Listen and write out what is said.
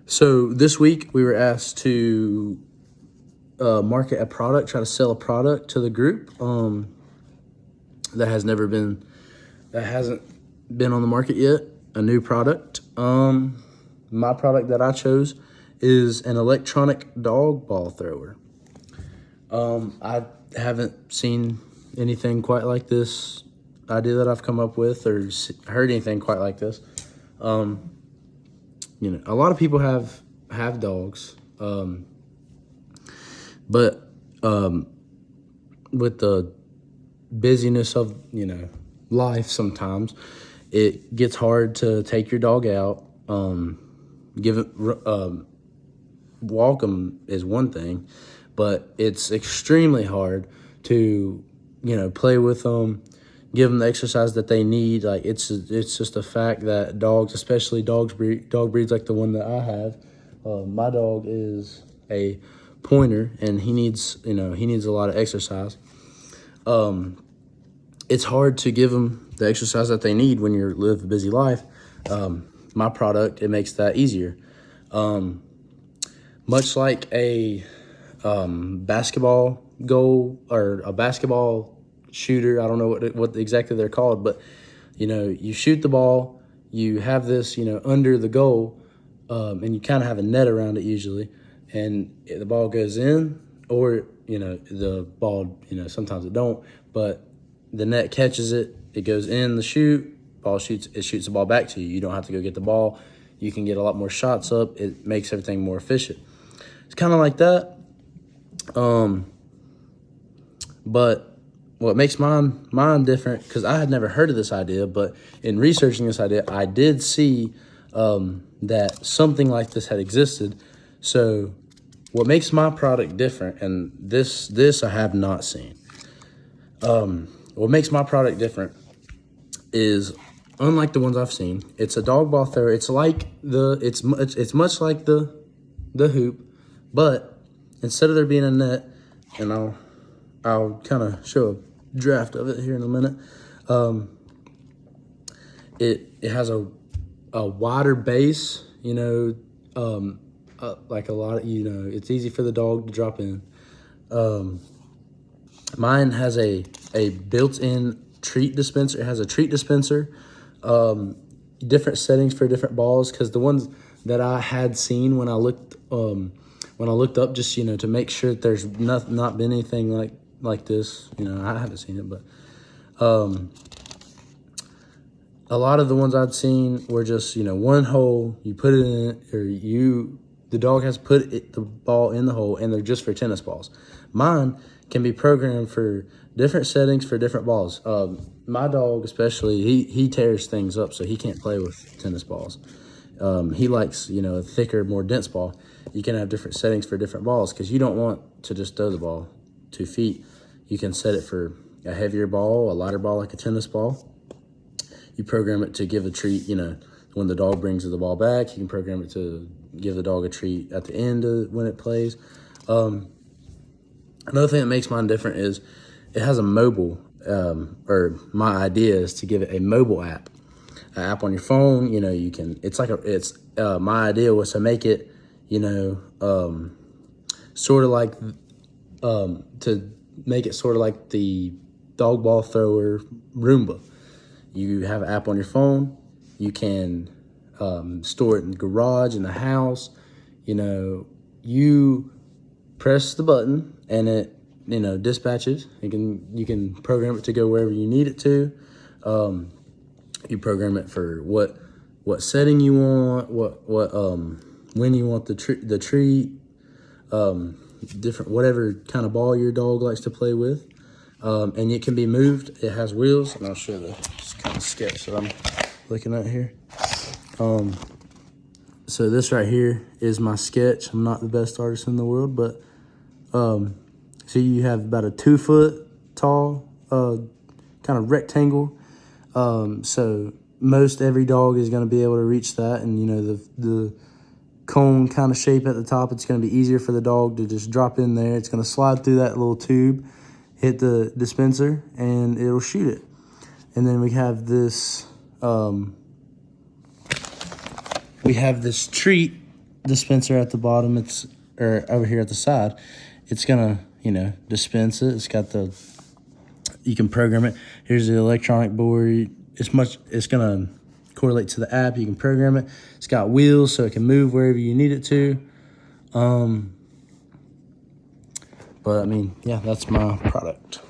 So this week we were asked to market a product, try to sell a product to the group that hasn't been on the market yet. A new product. My product that I chose is an electronic dog ball thrower. I haven't seen anything quite like this idea that I've come up with or heard anything quite like this. A lot of people have dogs, but with the busyness of life, sometimes it gets hard to take your dog out. Walk them is one thing, but it's extremely hard to play with them, give them the exercise that they need. Like it's just a fact that dogs, especially dog breeds like the one that I have. My dog is a pointer, and he needs a lot of exercise. It's hard to give them the exercise that they need when you live a busy life. My product, it makes that easier. Much like a basketball goal or a basketball shooter, I don't know what exactly they're called, but you shoot the ball, you have this under the goal, and you kind of have a net around it usually, and the ball goes in, or the ball sometimes it don't, but the net catches it, it goes in the chute, it shoots the ball back to you. You don't have to go get the ball. You can get a lot more shots up. It makes everything more efficient. It's kind of like that. But what makes mine different, because I had never heard of this idea, but in researching this idea, I did see that something like this had existed. So what makes my product different, and this I have not seen. What makes my product different is, unlike the ones I've seen, it's a dog ball thrower. It's like it's much like the hoop, but instead of there being a net, and I'll kind of show a draft of it here in a minute. It has a wider base, like a lot of, it's easy for the dog to drop in. Mine has a built-in treat dispenser. It has a treat dispenser, different settings for different balls, because the ones that I had seen when I looked up, just to make sure that there's not been anything like this. I haven't seen it, but a lot of the ones I'd seen were just one hole, you put it in, or the dog has put the ball in the hole, and they're just for tennis balls. Mine can be programmed for different settings for different balls. My dog especially, he tears things up, so he can't play with tennis balls. He likes a thicker, more dense ball. You can have different settings for different balls, because you don't want to just throw the ball 2 feet. You can set it for a heavier ball, a lighter ball like a tennis ball. You program it to give a treat, when the dog brings the ball back. You can program it to give the dog a treat at the end of when it plays. Another thing that makes mine different is it has a mobile, or my idea is to give it a mobile app. An app on your phone, you can, my idea was to make it, sort of like, to make it sort of like the dog ball thrower Roomba. You have an app on your phone. You can store it in the garage, in the house. You press the button and it, dispatches. You can program it to go wherever you need it to. You program it for what setting you want, when you want the treat, different, whatever kind of ball your dog likes to play with. And it can be moved. It has wheels, and I'll show the kind of sketch that I'm looking at here. So this right here is my sketch. I'm not the best artist in the world, but so you have about a 2 foot tall kind of rectangle. So most every dog is going to be able to reach that, and the cone kind of shape at the top, it's going to be easier for the dog to just drop in there. It's going to slide through that little tube, hit the dispenser, and it'll shoot it. And then we have this treat dispenser at the bottom. Or over here at the side. It's gonna, dispense it. It's got you can program it. Here's the electronic board. It's gonna correlate to the app. You can program it. It's got wheels so it can move wherever you need it to. But I mean, yeah, that's my product.